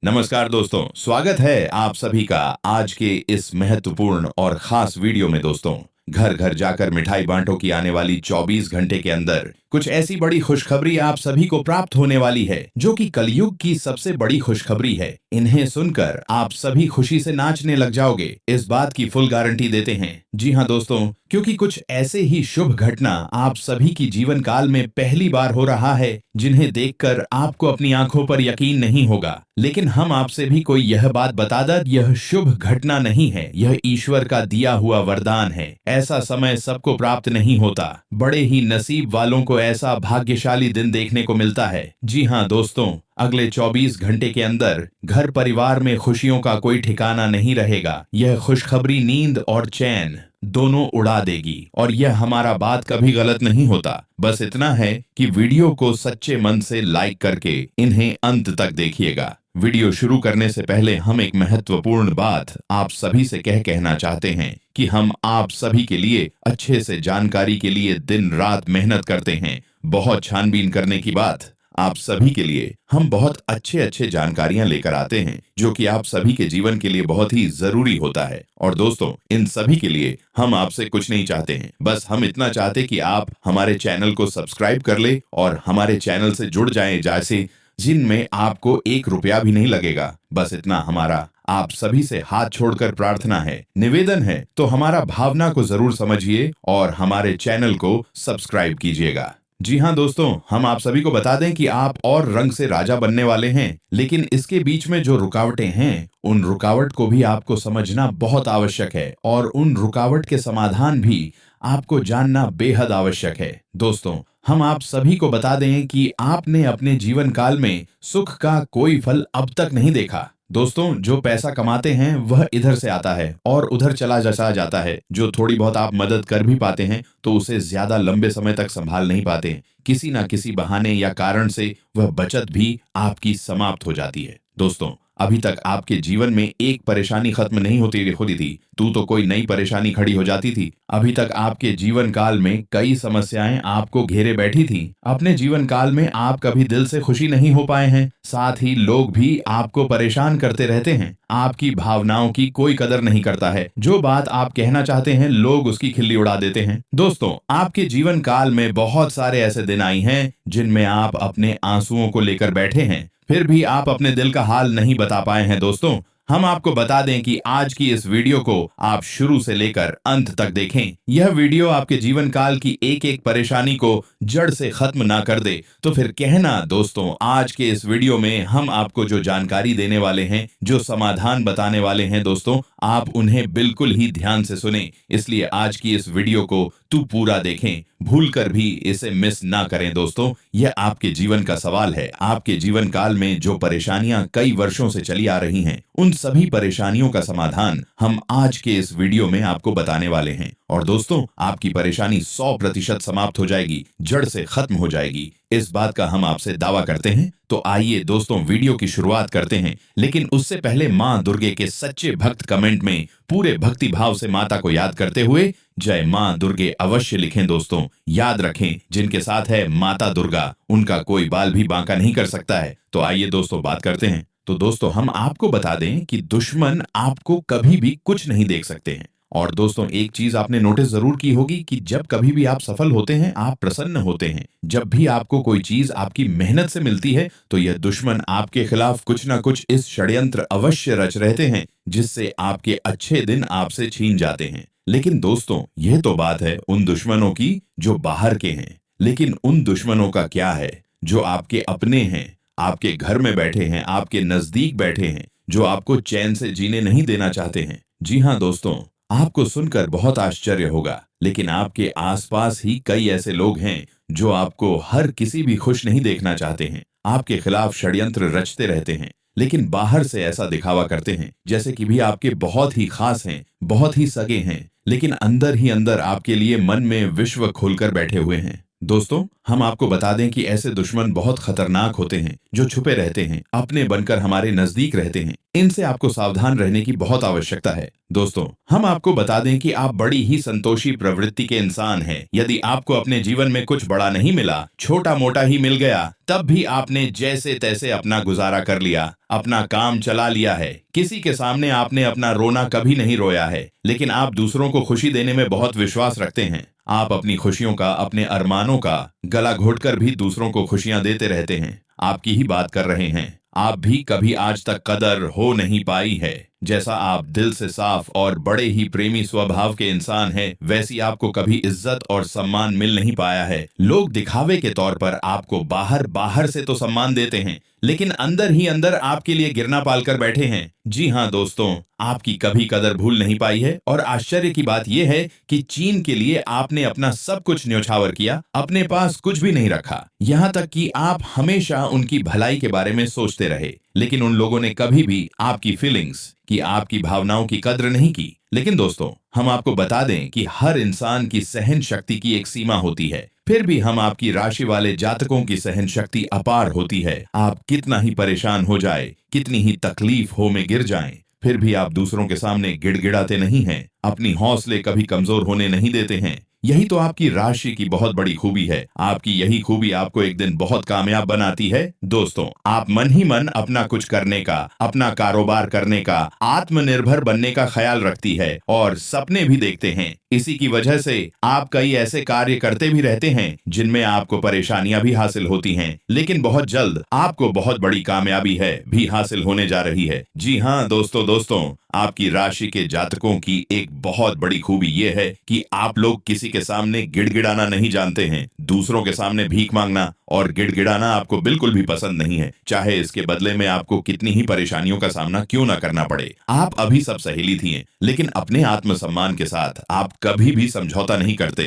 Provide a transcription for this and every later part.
नमस्कार दोस्तों, स्वागत है आप सभी का आज के इस महत्वपूर्ण और खास वीडियो में। दोस्तों, घर घर जाकर मिठाई बांटो की आने वाली 24 घंटे के अंदर कुछ ऐसी बड़ी खुशखबरी आप सभी को प्राप्त होने वाली है जो कि कलयुग की सबसे बड़ी खुशखबरी है। इन्हें सुनकर आप सभी खुशी से नाचने लग जाओगे, इस बात की फुल गारंटी देते हैं। जी हाँ दोस्तों, क्योंकि कुछ ऐसे ही शुभ घटना आप सभी की जीवन काल में पहली बार हो रहा है जिन्हें देखकर आपको अपनी आंखों पर यकीन नहीं होगा। लेकिन हम आपसे भी कोई यह बात बता दें, यह शुभ घटना नहीं है, यह ईश्वर का दिया हुआ वरदान है। ऐसा समय सबको प्राप्त नहीं होता, बड़े ही नसीब वालों को ऐसा भाग्यशाली दिन देखने को मिलता है। जी हाँ दोस्तों, अगले 24 घंटे के अंदर घर परिवार में खुशियों का कोई ठिकाना नहीं रहेगा। यह खुशखबरी नींद और चैन दोनों उड़ा देगी। और यह हमारा बात कभी गलत नहीं होता, बस इतना है कि वीडियो को सच्चे मन से लाइक करके इन्हें अंत तक देखिएगा। वीडियो शुरू करने से पहले हम एक महत्वपूर्ण बात आप सभी से कहना चाहते हैं कि हम आप सभी के लिए अच्छे से जानकारी के लिए दिन रात मेहनत करते हैं। बहुत छानबीन करने की बात आप सभी के लिए हम बहुत अच्छे जानकारियां लेकर आते हैं जो कि आप सभी के जीवन के लिए बहुत ही जरूरी होता है। और दोस्तों, इन सभी के लिए हम आपसे कुछ नहीं चाहते हैं, बस हम इतना चाहते कि आप हमारे चैनल को सब्सक्राइब कर ले और हमारे चैनल से जुड़ जाएं, जैसे जिनमें आपको 1 रुपया भी नहीं लगेगा। बस इतना हमारा आप सभी से हाथ छोड़कर प्रार्थना है, निवेदन है। तो हमारा भावना को जरूर समझिए और हमारे चैनल को सब्सक्राइब कीजिएगा। जी हाँ दोस्तों, हम आप सभी को बता दें कि आप और रंग से राजा बनने वाले हैं, लेकिन इसके बीच में जो रुकावटें हैं उन रुकावट को भी आपको समझना बहुत आवश्यक है और उन रुकावट के समाधान भी आपको जानना बेहद आवश्यक है। दोस्तों, हम आप सभी को बता दें कि आपने अपने जीवन काल में सुख का कोई फल अब तक नहीं देखा। दोस्तों, जो पैसा कमाते हैं वह इधर से आता है और उधर चला जाता है। जो थोड़ी बहुत आप मदद कर भी पाते हैं तो उसे ज्यादा लंबे समय तक संभाल नहीं पाते। किसी ना किसी बहाने या कारण से वह बचत भी आपकी समाप्त हो जाती है। दोस्तों, अभी तक आपके जीवन में एक परेशानी खत्म नहीं होती थी तो कोई नई परेशानी खड़ी हो जाती थी। अभी तक आपके जीवन काल में कई समस्याएं आपको घेरे बैठी थी। अपने जीवन काल में आप कभी दिल से खुशी नहीं हो पाए हैं, साथ ही लोग भी आपको परेशान करते रहते हैं। आपकी भावनाओं की कोई कदर नहीं करता है, जो बात आप कहना चाहते हैं लोग उसकी खिल्ली उड़ा देते हैं। दोस्तों, आपके जीवन काल में बहुत सारे ऐसे दिन आई हैं जिनमें आप अपने आंसुओं को लेकर बैठे हैं, फिर भी आप अपने दिल का हाल नहीं बता पाए हैं। दोस्तों, हम आपको बता दें कि आज की इस वीडियो को आप शुरू से लेकर अंत तक देखें। यह वीडियो आपके जीवन काल की एक एक परेशानी को जड़ से खत्म ना कर दे तो फिर कहना। दोस्तों, आज के इस वीडियो में हम आपको जो जानकारी देने वाले हैं, जो समाधान बताने वाले हैं, दोस्तों आप उन्हें बिल्कुल ही ध्यान से सुने। इसलिए आज की इस वीडियो को पूरा देखें, भूलकर भी इसे मिस ना करें। दोस्तों, यह आपके जीवन का सवाल है। आपके जीवन काल में जो परेशानियां कई वर्षों से चली आ रही हैं, उन सभी परेशानियों का समाधान हम आज के इस वीडियो में आपको बताने वाले हैं। और दोस्तों, आपकी परेशानी 100% समाप्त हो जाएगी, जड़ से खत्म हो जाएगी, इस बात का हम आपसे दावा करते हैं। तो आइए दोस्तों, वीडियो की शुरुआत करते हैं। लेकिन उससे पहले मां दुर्गे के सच्चे भक्त कमेंट में पूरे भक्ति भाव से माता को याद करते हुए जय मां दुर्गे अवश्य लिखें। दोस्तों, याद रखें, जिनके साथ है माता दुर्गा उनका कोई बाल भी बांका नहीं कर सकता है। तो आइए दोस्तों, बात करते हैं। तो दोस्तों, हम आपको बता दें कि दुश्मन आपको कभी भी कुछ नहीं देख सकते हैं। और दोस्तों, एक चीज आपने नोटिस जरूर की होगी कि जब कभी भी आप सफल होते हैं, आप प्रसन्न होते हैं, जब भी आपको कोई चीज आपकी मेहनत से मिलती है, तो यह दुश्मन आपके खिलाफ कुछ ना कुछ इस षड्यंत्र अवश्य रच रहते हैं जिससे आपके अच्छे दिन आपसे छीन जाते हैं। लेकिन दोस्तों, यह तो बात है उन दुश्मनों की जो बाहर के हैं, लेकिन उन दुश्मनों का क्या है जो आपके अपने हैं, आपके घर में बैठे हैं, आपके नजदीक बैठे हैं, जो आपको चैन से जीने नहीं देना चाहते हैं। जी हाँ दोस्तों, आपको सुनकर बहुत आश्चर्य होगा, लेकिन आपके आसपास ही कई ऐसे लोग हैं जो आपको हर किसी भी खुश नहीं देखना चाहते हैं, आपके खिलाफ षड्यंत्र रचते रहते हैं, लेकिन बाहर से ऐसा दिखावा करते हैं जैसे कि भी आपके बहुत ही खास हैं, बहुत ही सगे हैं, लेकिन अंदर ही अंदर आपके लिए मन में विश्व खोलकर बैठे हुए हैं। दोस्तों, हम आपको बता दें कि ऐसे दुश्मन बहुत खतरनाक होते हैं जो छुपे रहते हैं, अपने बनकर हमारे नजदीक रहते हैं। इनसे आपको सावधान रहने की बहुत आवश्यकता है। दोस्तों, हम आपको बता दें कि आप बड़ी ही संतोषी प्रवृत्ति के इंसान हैं। यदि आपको अपने जीवन में कुछ बड़ा नहीं मिला, छोटा मोटा ही मिल गया, तब भी आपने जैसे तैसे अपना गुजारा कर लिया, अपना काम चला लिया है। किसी के सामने आपने अपना रोना कभी नहीं रोया है, लेकिन आप दूसरों को खुशी देने में बहुत विश्वास रखते हैं। आप अपनी खुशियों का, अपने अरमानों का गला घोटकर भी दूसरों को खुशियां देते रहते हैं। आपकी ही बात कर रहे हैं। आप भी कभी आज तक कदर हो नहीं पाई है। जैसा आप दिल से साफ और बड़े ही प्रेमी स्वभाव के इंसान हैं, वैसी आपको कभी इज्जत और सम्मान मिल नहीं पाया है। लोग दिखावे के तौर पर आपको बाहर बाहर से तो सम्मान देते हैं, लेकिन अंदर ही अंदर आपके लिए गिरना पालकर बैठे हैं। जी हाँ दोस्तों, आपकी कभी कदर भूल नहीं पाई है। और आश्चर्य की बात यह है कि चीन के लिए आपने अपना सब कुछ न्योछावर किया, अपने पास कुछ भी नहीं रखा। यहाँ तक कि आप हमेशा उनकी भलाई के बारे में सोचते रहे, लेकिन उन लोगों ने कभी भी आपकी फीलिंग्स की, आपकी भावनाओं की कद्र नहीं की। लेकिन दोस्तों, हम आपको बता दें कि हर इंसान की सहन शक्ति की एक सीमा होती है। फिर भी हम आपकी राशि वाले जातकों की सहन शक्ति अपार होती है। आप कितना ही परेशान हो जाए, कितनी ही तकलीफ हो में गिर जाएं, फिर भी आप दूसरों के सामने गिड़गिड़ाते नहीं हैं, अपनी हौसले कभी कमजोर होने नहीं देते हैं। यही तो आपकी राशि की बहुत बड़ी खूबी है। आपकी यही खूबी आपको एक दिन बहुत कामयाब बनाती है। दोस्तों, आप मन ही मन अपना कुछ करने का, अपना कारोबार करने का, आत्मनिर्भर बनने का ख्याल रखती है और सपने भी देखते हैं। इसी की वजह से आप कई ऐसे कार्य करते भी रहते हैं जिनमें आपको परेशानियां भी हासिल होती हैं, लेकिन बहुत जल्द आपको बहुत बड़ी कामयाबी है भी हासिल होने जा रही है। जी हाँ दोस्तों, आपकी राशि के जातकों की एक बहुत बड़ी खूबी यह है कि आप लोग किसी के सामने गिड़गिड़ाना नहीं जानते हैं। दूसरों के सामने भीख मांगना और गिड़गिड़ाना आपको बिल्कुल भी पसंद नहीं है, चाहे इसके बदले में आपको कितनी ही परेशानियों का सामना क्यों ना करना पड़े। आप अभी सब सहेली थी, लेकिन अपने आत्मसम्मान के साथ आप कभी भी समझौता नहीं करते।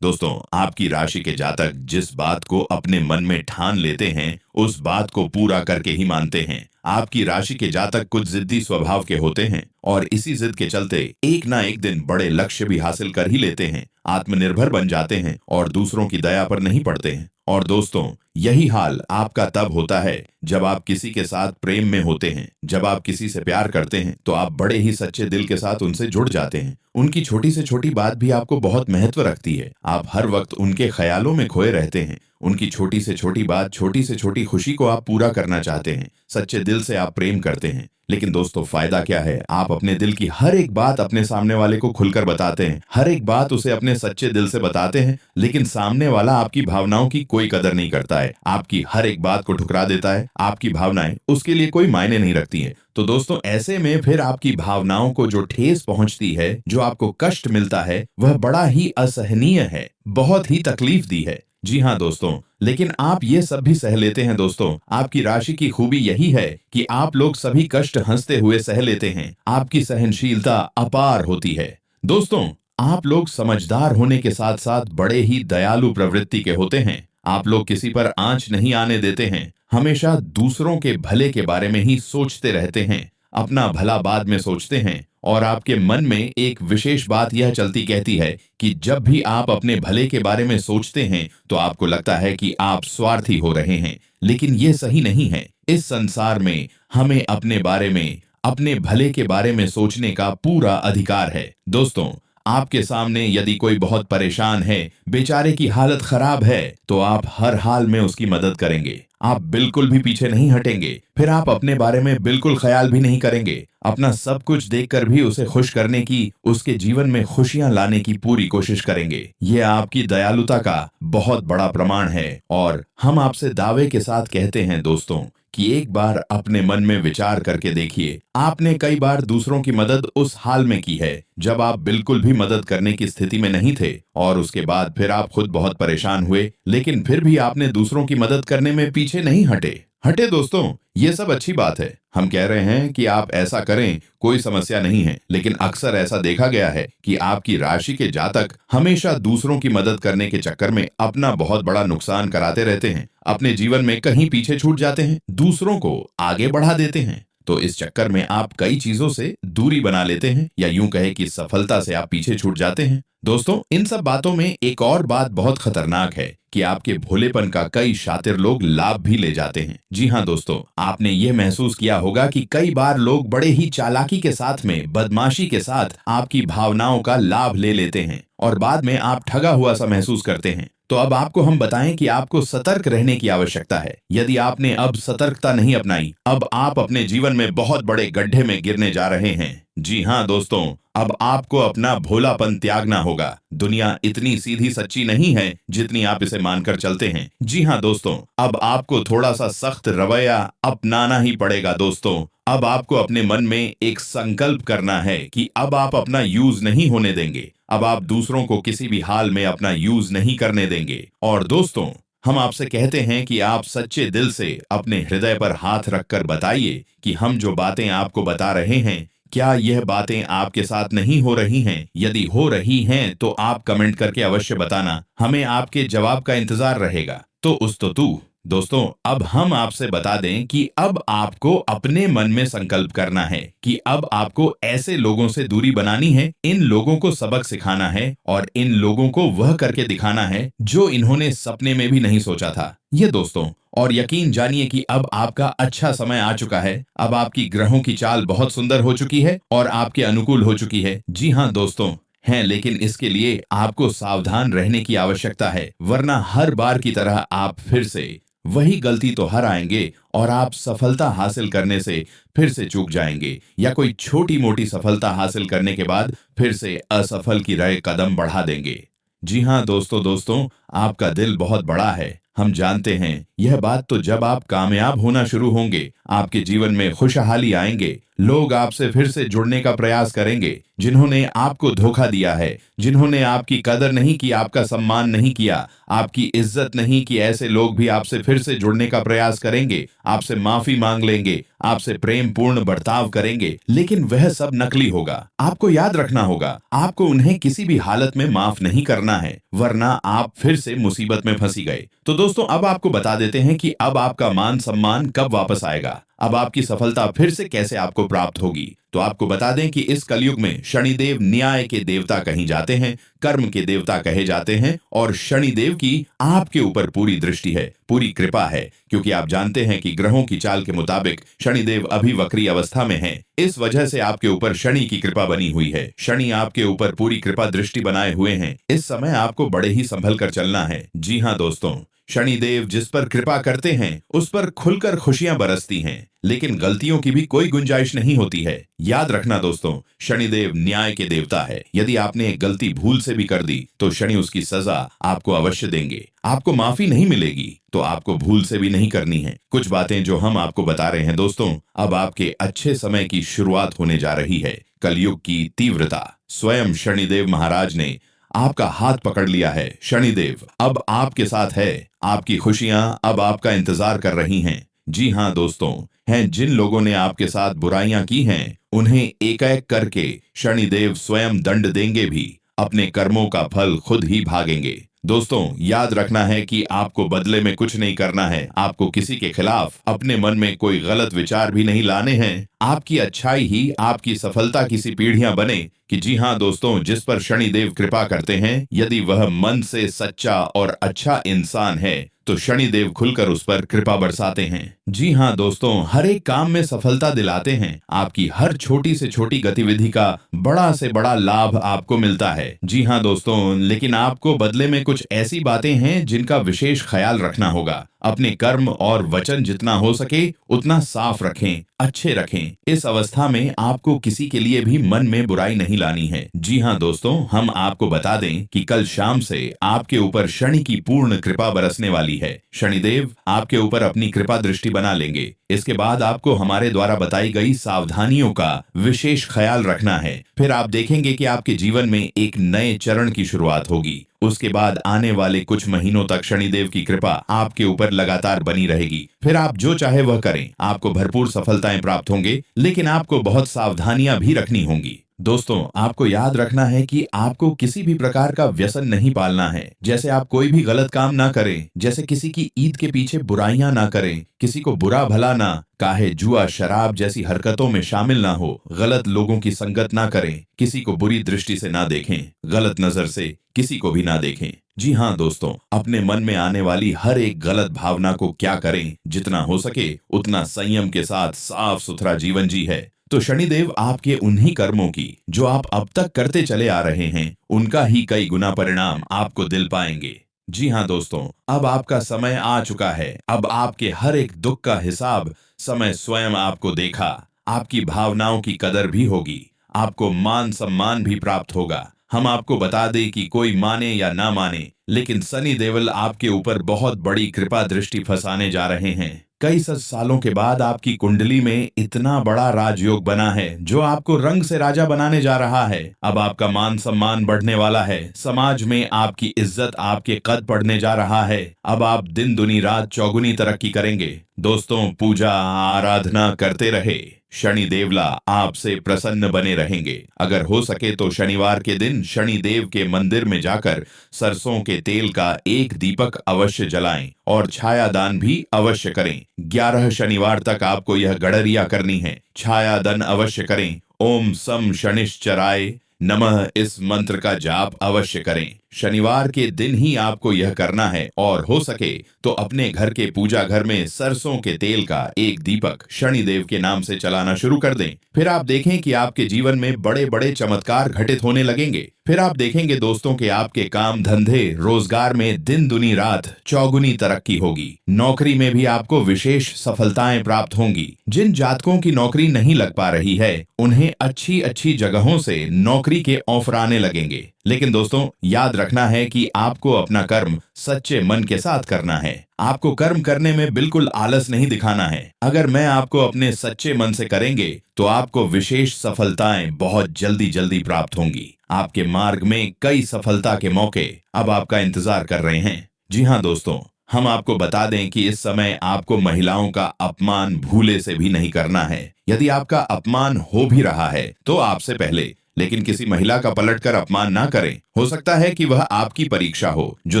दोस्तों, आपकी राशि के जातक जिस बात को अपने मन में ठान लेते हैं, उस बात को पूरा करके ही मानते हैं। आपकी राशि के जातक कुछ जिद्दी स्वभाव के होते हैं और इसी जिद के चलते एक ना एक दिन बड़े लक्ष्य भी हासिल कर ही लेते हैं, आत्मनिर्भर बन जाते हैं और दूसरों की दया पर नहीं पड़ते हैं। और दोस्तों, यही हाल आपका तब होता है जब आप किसी के साथ प्रेम में होते हैं। जब आप किसी से प्यार करते हैं तो आप बड़े ही सच्चे दिल के साथ उनसे जुड़ जाते हैं। उनकी छोटी से छोटी बात भी आपको बहुत महत्व रखती है। आप हर वक्त उनके ख्यालों में खोए रहते हैं। उनकी छोटी से छोटी बात, छोटी से छोटी खुशी को आप पूरा करना चाहते हैं। सच्चे दिल से आप प्रेम करते हैं। लेकिन दोस्तों, फायदा क्या है? आप अपने दिल की हर एक बात अपने सामने वाले को खुलकर बताते हैं, हर एक बात उसे अपने सच्चे दिल से बताते हैं, लेकिन सामने वाला आपकी भावनाओं की कोई कदर नहीं करता है, आपकी हर एक बात को ठुकरा देता है। आपकी भावनाएं उसके लिए कोई मायने नहीं रखती हैं। तो दोस्तों, ऐसे में फिर आपकी भावनाओं को जो ठेस पहुंचती है, जो आपको कष्ट मिलता है, वह बड़ा ही असहनीय है, बहुत ही तकलीफ दी है। जी हाँ दोस्तों, लेकिन आप ये सब भी सह लेते हैं। दोस्तों, आपकी राशि की खूबी यही है कि आप लोग सभी कष्ट हंसते हुए सह लेते हैं। आपकी सहनशीलता अपार होती है। दोस्तों, आप लोग समझदार होने के साथ साथ बड़े ही दयालु प्रवृत्ति के होते हैं। आप लोग किसी पर आंच नहीं आने देते हैं, हमेशा दूसरों के भले के बारे में ही सोचते रहते हैं, अपना भला बाद में सोचते हैं। और आपके मन में एक विशेष बात यह चलती कहती है कि जब भी आप अपने भले के बारे में सोचते हैं तो आपको लगता है कि आप स्वार्थी हो रहे हैं, लेकिन यह सही नहीं है। इस संसार में हमें अपने बारे में, अपने भले के बारे में सोचने का पूरा अधिकार है। दोस्तों, आपके सामने यदि कोई बहुत परेशान है, बेचारे की हालत खराब है, तो आप हर हाल में उसकी मदद करेंगे। आप बिल्कुल भी पीछे नहीं हटेंगे। फिर आप अपने बारे में बिल्कुल ख्याल भी नहीं करेंगे। अपना सब कुछ देखकर भी उसे खुश करने की, उसके जीवन में खुशियां लाने की पूरी कोशिश करेंगे। यह आपकी दयालुता का बहुत बड़ा प्रमाण है। और हम आपसे दावे के साथ कहते हैं दोस्तों कि एक बार अपने मन में विचार करके देखिए, आपने कई बार दूसरों की मदद उस हाल में की है जब आप बिल्कुल भी मदद करने की स्थिति में नहीं थे, और उसके बाद फिर आप खुद बहुत परेशान हुए, लेकिन फिर भी आपने दूसरों की मदद करने में पीछे नहीं हटे। दोस्तों, ये सब अच्छी बात है। हम कह रहे हैं कि आप ऐसा करें, कोई समस्या नहीं है, लेकिन अक्सर ऐसा देखा गया है कि आपकी राशि के जातक हमेशा दूसरों की मदद करने के चक्कर में अपना बहुत बड़ा नुकसान कराते रहते हैं, अपने जीवन में कहीं पीछे छूट जाते हैं, दूसरों को आगे बढ़ा देते हैं। तो इस चक्कर में आप कई चीजों से दूरी बना लेते हैं, या यूं कहे कि सफलता से आप पीछे छूट जाते हैं। दोस्तों, इन सब बातों में एक और बात बहुत खतरनाक है कि आपके भोलेपन का कई शातिर लोग लाभ भी ले जाते हैं। जी हाँ दोस्तों, आपने ये महसूस किया होगा कि कई बार लोग बड़े ही चालाकी के साथ में, बदमाशी के साथ आपकी भावनाओं का लाभ ले लेते हैं और बाद में आप ठगा हुआ सा महसूस करते हैं। तो अब आपको हम बताएं कि आपको सतर्क रहने की आवश्यकता है। यदि आपने अब सतर्कता नहीं अपनाई, अब आप अपने जीवन में बहुत बड़े गड्ढे में गिरने जा रहे हैं। जी हाँ दोस्तों, अब आपको अपना भोलापन त्यागना होगा। दुनिया इतनी सीधी सच्ची नहीं है जितनी आप इसे मानकर चलते हैं। जी हाँ दोस्तों, अब आपको थोड़ा सा सख्त रवैया अपनाना ही पड़ेगा। दोस्तों, अब आपको अपने मन में एक संकल्प करना है कि अब आप अपना यूज नहीं होने देंगे। अब आप दूसरों को किसी भी हाल में अपना यूज नहीं करने देंगे। और दोस्तों, हम आपसे कहते हैं कि आप सच्चे दिल से अपने हृदय पर हाथ रखकर बताइए कि हम जो बातें आपको बता रहे हैं, क्या यह बातें आपके साथ नहीं हो रही हैं? यदि हो रही हैं तो आप कमेंट करके अवश्य बताना, हमें आपके जवाब का इंतजार रहेगा। तो उस तो तू दोस्तों, अब हम आपसे बता दें कि अब आपको अपने मन में संकल्प करना है कि अब आपको ऐसे लोगों से दूरी बनानी है, इन लोगों को सबक सिखाना है और इन लोगों को वह करके दिखाना है जो इन्होंने सपने में भी नहीं सोचा था। ये दोस्तों, और यकीन जानिए कि अब आपका अच्छा समय आ चुका है। अब आपकी ग्रहों की चाल बहुत सुंदर हो चुकी है और आपके अनुकूल हो चुकी है। जी हाँ दोस्तों, हैं, लेकिन इसके लिए आपको सावधान रहने की आवश्यकता है, वरना हर बार की तरह आप फिर से वही गलती तो हर आएंगे और आप सफलता हासिल करने से फिर से चूक जाएंगे, या कोई छोटी मोटी सफलता हासिल करने के बाद फिर से असफल की राह कदम बढ़ा देंगे। जी हाँ दोस्तों, आपका दिल बहुत बड़ा है, हम जानते हैं। यह बात तो जब आप कामयाब होना शुरू होंगे, आपके जीवन में खुशहाली आएंगे, लोग आपसे फिर से जुड़ने का प्रयास करेंगे। जिन्होंने आपको धोखा दिया है, जिन्होंने आपकी कदर नहीं की, आपका सम्मान नहीं किया, आपकी इज्जत नहीं की, ऐसे लोग भी आपसे फिर से जुड़ने का प्रयास करेंगे, आपसे माफी मांग लेंगे, आपसे प्रेम पूर्ण बर्ताव करेंगे, लेकिन वह सब नकली होगा। आपको याद रखना होगा, आपको उन्हें किसी भी हालत में माफ नहीं करना है, वरना आप फिर से मुसीबत में फंसी गए। तो दोस्तों, अब आपको बता देते हैं कि अब आपका मान सम्मान कब वापस आएगा, अब आपकी सफलता फिर से कैसे आपको प्राप्त होगी। तो आपको बता दें कि इस कलयुग में शनिदेव न्याय के देवता कहीं जाते हैं, कर्म के देवता कहे जाते हैं, और शनिदेव की आपके ऊपर पूरी दृष्टि है, पूरी कृपा है, क्योंकि आप जानते हैं कि ग्रहों की चाल के मुताबिक शनिदेव अभी वक्री अवस्था में हैं। इस वजह से आपके ऊपर शनि की कृपा बनी हुई है। शनि आपके ऊपर पूरी कृपा दृष्टि बनाए हुए हैं। इस समय आपको बड़े ही संभल कर चलना है। जी हाँ दोस्तों, शनिदेव जिस पर कृपा करते हैं उस पर खुलकर खुशियां बरसती हैं, लेकिन गलतियों की भी कोई गुंजाइश नहीं होती है। याद रखना दोस्तों, शनिदेव न्याय के देवता है। यदि आपने एक गलती भूल से भी कर दी तो शनि उसकी सजा आपको अवश्य देंगे। आपको माफी नहीं मिलेगी तो आपको भूल से भी नहीं करनी है। कुछ बातें जो हम आपको बता रहे हैं दोस्तों, अब आपके अच्छे समय की शुरुआत होने जा रही है। कलयुग की तीव्रता, स्वयं शनिदेव महाराज ने आपका हाथ पकड़ लिया है। शनिदेव अब आपके साथ है, आपकी खुशियां अब आपका इंतजार कर रही हैं। जी हाँ दोस्तों, हैं जिन लोगों ने आपके साथ बुराइयां की हैं, उन्हें एक एक करके शनिदेव स्वयं दंड देंगे भी, अपने कर्मों का फल खुद ही भागेंगे। दोस्तों, याद रखना है कि आपको बदले में कुछ नहीं करना है, आपको किसी के खिलाफ अपने मन में कोई गलत विचार भी नहीं लाने हैं। आपकी अच्छाई ही आपकी सफलता की सी पीढ़ियां बने कि जी हाँ दोस्तों, जिस पर शनिदेव कृपा करते हैं, यदि वह मन से सच्चा और अच्छा इंसान है तो शनिदेव खुलकर उस पर कृपा बरसाते हैं। जी हाँ दोस्तों, हर एक काम में सफलता दिलाते हैं। आपकी हर छोटी से छोटी गतिविधि का बड़ा से बड़ा लाभ आपको मिलता है। जी हाँ दोस्तों, लेकिन आपको बदले में कुछ ऐसी बातें हैं जिनका विशेष ख्याल रखना होगा। अपने कर्म और वचन जितना हो सके उतना साफ रखें, अच्छे रखें। इस अवस्था में आपको किसी के लिए भी मन में बुराई नहीं लानी है। जी हाँ दोस्तों, हम आपको बता दें कि कल शाम से आपके ऊपर शनि की पूर्ण कृपा बरसने वाली है। शनिदेव आपके ऊपर अपनी कृपा दृष्टि बना लेंगे। इसके बाद आपको हमारे द्वारा बताई गई सावधानियों का विशेष ख्याल रखना है। फिर आप देखेंगे कि आपके जीवन में एक नए चरण की शुरुआत होगी। उसके बाद आने वाले कुछ महीनों तक शनिदेव की कृपा आपके ऊपर लगातार बनी रहेगी। फिर आप जो चाहे वह करें, आपको भरपूर सफलताएं प्राप्त होंगे, लेकिन आपको बहुत सावधानियां भी रखनी होंगी। दोस्तों, आपको याद रखना है कि आपको किसी भी प्रकार का व्यसन नहीं पालना है। जैसे आप कोई भी गलत काम ना करें, जैसे किसी की ईद के पीछे बुराइयां ना करें, किसी को बुरा भला ना काहे, जुआ शराब जैसी हरकतों में शामिल ना हो, गलत लोगों की संगत ना करें, किसी को बुरी दृष्टि से ना देखें, गलत नजर से किसी को भी ना देखें। जी हाँ दोस्तों, अपने मन में आने वाली हर एक गलत भावना को क्या करें, जितना हो सके उतना संयम के साथ साफ सुथरा जीवन जी है तो शनिदेव आपके उन्हीं कर्मों की जो आप अब तक करते चले आ रहे हैं, उनका ही कई गुना परिणाम आपको दिल पाएंगे। जी हाँ दोस्तों, अब आपका समय आ चुका है। अब आपके हर एक दुख का हिसाब समय स्वयं आपको देखा। आपकी भावनाओं की कदर भी होगी, आपको मान सम्मान भी प्राप्त होगा। हम आपको बता दें कि कोई माने या ना माने, लेकिन सनी देवल आपके ऊपर बहुत बड़ी कृपा दृष्टि फंसाने जा रहे हैं। कई सालों के बाद आपकी कुंडली में इतना बड़ा राजयोग बना है जो आपको रंग से राजा बनाने जा रहा है। अब आपका मान सम्मान बढ़ने वाला है, समाज में आपकी इज्जत आपके कद बढ़ने जा रहा है। अब आप दिन दुनी रात चौगुनी तरक्की करेंगे। दोस्तों, पूजा आराधना करते रहे, शनि देवला आपसे प्रसन्न बने रहेंगे। अगर हो सके तो शनिवार के दिन शनि देव के मंदिर में जाकर सरसों के तेल का एक दीपक अवश्य जलाएं और छाया दान भी अवश्य करें। 11 शनिवार तक आपको यह गड़रिया करनी है। छाया दान अवश्य करें। ओम सम शनिश्चराय नमः इस मंत्र का जाप अवश्य करें। शनिवार के दिन ही आपको यह करना है और हो सके तो अपने घर के पूजा घर में सरसों के तेल का एक दीपक शनिदेव के नाम से चलाना शुरू कर दें। फिर आप देखें कि आपके जीवन में बड़े बड़े चमत्कार घटित होने लगेंगे। फिर आप देखेंगे दोस्तों कि आपके काम धंधे रोजगार में दिन दुनी रात चौगुनी तरक्की होगी। नौकरी में भी आपको विशेष सफलताएं प्राप्त होंगी। जिन जातकों की नौकरी नहीं लग पा रही है, उन्हें अच्छी अच्छी जगहों से नौकरी के ऑफर आने लगेंगे। लेकिन दोस्तों, याद रखना है कि आपको अपना कर्म सच्चे मन के साथ करना है। आपको कर्म करने में बिल्कुल आलस नहीं दिखाना है। अगर मैं आपको अपने सच्चे मन से करेंगे तो आपको विशेष सफलताएं बहुत जल्दी जल्दी प्राप्त होंगी। आपके मार्ग में कई सफलता के मौके अब आपका इंतजार कर रहे हैं। जी हाँ दोस्तों, हम आपको बता दें कि इस समय आपको महिलाओं का अपमान भूले से भी नहीं करना है। यदि आपका अपमान हो भी रहा है तो आपसे पहले, लेकिन किसी महिला का पलटकर अपमान ना करें। हो सकता है कि वह आपकी परीक्षा हो जो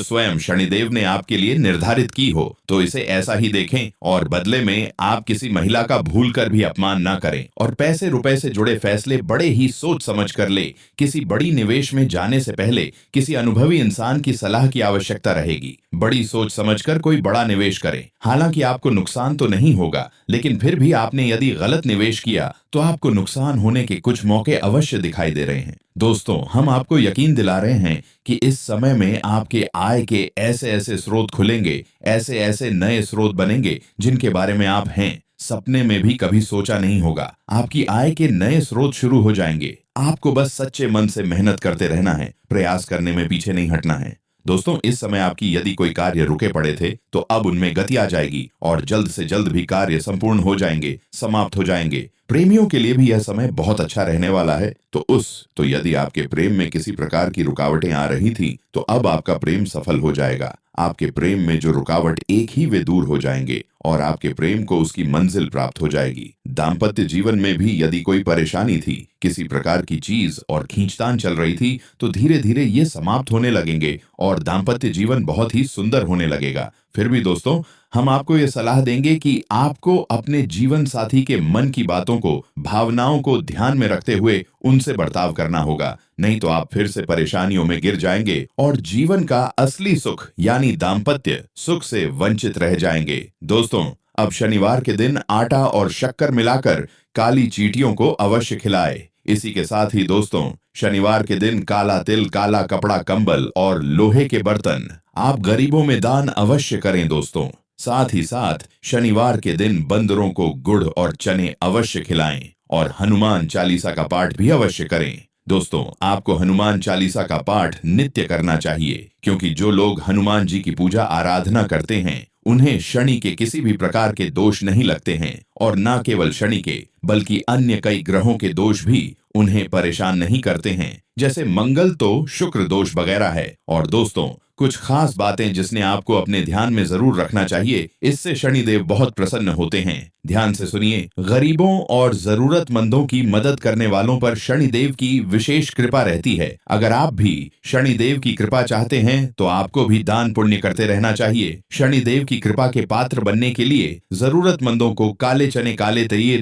स्वयं शनिदेव ने आपके लिए निर्धारित की हो, तो इसे ऐसा ही देखें और बदले में आप किसी महिला का भूलकर भी अपमान ना करें। और पैसे रुपए से जुड़े फैसले बड़े ही सोच समझ कर ले। किसी बड़ी निवेश में जाने से पहले किसी अनुभवी इंसान की सलाह की आवश्यकता रहेगी। बड़ी सोच समझकर कोई बड़ा निवेश करें। हालांकि आपको नुकसान तो नहीं होगा, लेकिन फिर भी आपने यदि गलत निवेश किया तो आपको नुकसान होने के कुछ मौके अवश्य दिखाई दे रहे हैं। दोस्तों, हम आपको यकीन दिला रहे हैं कि इस समय में आपके आय के ऐसे ऐसे स्रोत खुलेंगे, ऐसे ऐसे नए स्रोत बनेंगे जिनके बारे में आप हैं सपने में भी कभी सोचा नहीं होगा। आपकी आय के नए स्रोत शुरू हो जाएंगे। आपको बस सच्चे मन से मेहनत करते रहना है, प्रयास करने में पीछे नहीं हटना है। दोस्तों, इस समय आपकी यदि कोई कार्य रुके पड़े थे तो अब उनमें गति आ जाएगी और जल्द से जल्द भी कार्य संपूर्ण हो जाएंगे, समाप्त हो जाएंगे। प्रेमियों के लिए भी यह समय बहुत अच्छा रहने वाला है। तो यदि आपके प्रेम में किसी प्रकार की रुकावटें आ रही थी तो अब आपका प्रेम सफल हो जाएगा। आपके प्रेम में जो रुकावट एक ही वे दूर हो जाएंगे और आपके प्रेम को उसकी मंजिल प्राप्त हो जाएगी। दाम्पत्य जीवन में भी यदि कोई परेशानी थी, किसी प्रकार की चीज और खींचतान चल रही थी, तो धीरे धीरे ये समाप्त होने लगेंगे और दाम्पत्य जीवन बहुत ही सुंदर होने लगेगा। फिर भी दोस्तों, हम आपको ये सलाह देंगे कि आपको अपने जीवन साथी के मन की बातों को, भावनाओं को ध्यान में रखते हुए उनसे बर्ताव करना होगा। नहीं तो आप फिर से परेशानियों में गिर जाएंगे और जीवन का असली सुख यानी दाम्पत्य सुख से वंचित रह जाएंगे। दोस्तों, अब शनिवार के दिन आटा और शक्कर मिलाकर काली चींटियों को अवश्य खिलाए। इसी के साथ ही दोस्तों, शनिवार के दिन काला तिल, काला कपड़ा, कंबल और लोहे के बर्तन आप गरीबों में दान अवश्य करें। दोस्तों, साथ ही साथ शनिवार के दिन बंदरों को गुड़ और चने अवश्य खिलाएं और हनुमान चालीसा का पाठ भी अवश्य करें। दोस्तों, आपको हनुमान चालीसा का पाठ नित्य करना चाहिए, क्योंकि जो लोग हनुमान जी की पूजा आराधना करते हैं उन्हें शनि के किसी भी प्रकार के दोष नहीं लगते हैं। और न केवल शनि के, बल्कि अन्य कई ग्रहों के दोष भी उन्हें परेशान नहीं करते हैं। जैसे मंगल तो शुक्र दोष वगैरह है। और दोस्तों, कुछ खास बातें जिसने आपको अपने ध्यान में जरूर रखना चाहिए, इससे शनिदेव बहुत प्रसन्न होते हैं। ध्यान से सुनिए। गरीबों और जरूरतमंदों की मदद करने वालों पर शनिदेव की विशेष कृपा रहती है। अगर आप भी शनिदेव की कृपा चाहते हैं तो आपको भी दान पुण्य करते रहना चाहिए। शनिदेव की कृपा के पात्र बनने के लिए जरूरतमंदों को काले चने, काले तरिए,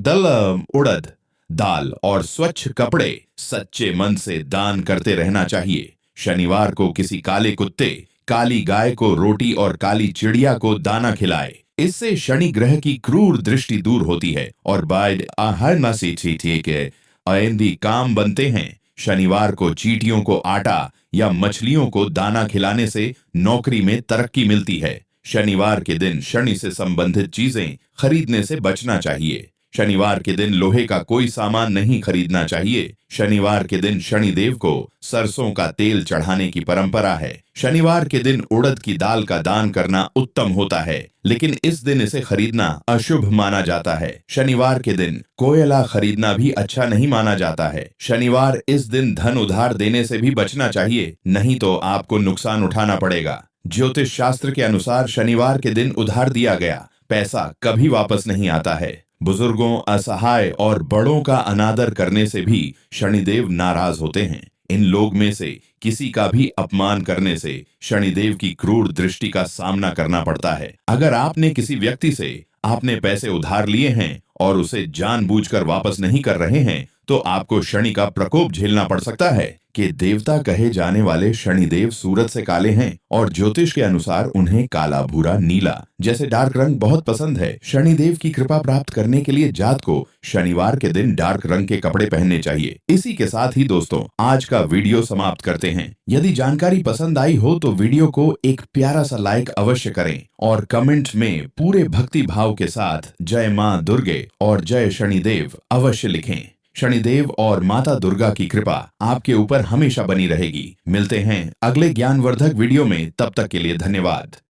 उड़द दाल और स्वच्छ कपड़े सच्चे मन से दान करते रहना चाहिए। शनिवार को किसी काले कुत्ते, काली गाय को रोटी और काली चिड़िया को दाना खिलाए। इससे शनि ग्रह की क्रूर दृष्टि दूर होती है और बाइड आहार नसी के आइंदी काम बनते हैं। शनिवार को चींटियों को आटा या मछलियों को दाना खिलाने से नौकरी में तरक्की मिलती है। शनिवार के दिन शनि से संबंधित चीजें खरीदने से बचना चाहिए। शनिवार के दिन लोहे का कोई सामान नहीं खरीदना चाहिए। शनिवार के दिन शनिदेव को सरसों का तेल चढ़ाने की परंपरा है। शनिवार के दिन उड़द की दाल का दान करना उत्तम होता है, लेकिन इस दिन इसे खरीदना अशुभ माना जाता है। शनिवार के दिन कोयला खरीदना भी अच्छा नहीं माना जाता है। शनिवार इस दिन धन उधार देने से भी बचना चाहिए, नहीं तो आपको नुकसान उठाना पड़ेगा। ज्योतिष शास्त्र के अनुसार शनिवार के दिन उधार दिया गया पैसा कभी वापस नहीं आता है। बुजुर्गों, असहाय और बड़ों का अनादर करने से भी शनिदेव नाराज होते हैं। इन लोग में से किसी का भी अपमान करने से शनिदेव की क्रूर दृष्टि का सामना करना पड़ता है। अगर आपने किसी व्यक्ति से आपने पैसे उधार लिए हैं और उसे जानबूझकर वापस नहीं कर रहे हैं तो आपको शनि का प्रकोप झेलना पड़ सकता है। कि देवता कहे जाने वाले शनिदेव सूरज से काले हैं और ज्योतिष के अनुसार उन्हें काला, भूरा, नीला जैसे डार्क रंग बहुत पसंद है। शनिदेव की कृपा प्राप्त करने के लिए जात को शनिवार के दिन डार्क रंग के कपड़े पहनने चाहिए। इसी के साथ ही दोस्तों आज का वीडियो समाप्त करते हैं। यदि जानकारी पसंद आई हो तो वीडियो को एक प्यारा सा लाइक अवश्य करें और कमेंट में पूरे भक्ति भाव के साथ जय मां दुर्गे और जय शनिदेव अवश्य लिखें। शनिदेव और माता दुर्गा की कृपा आपके ऊपर हमेशा बनी रहेगी। मिलते हैं अगले ज्ञानवर्धक वीडियो में, तब तक के लिए धन्यवाद।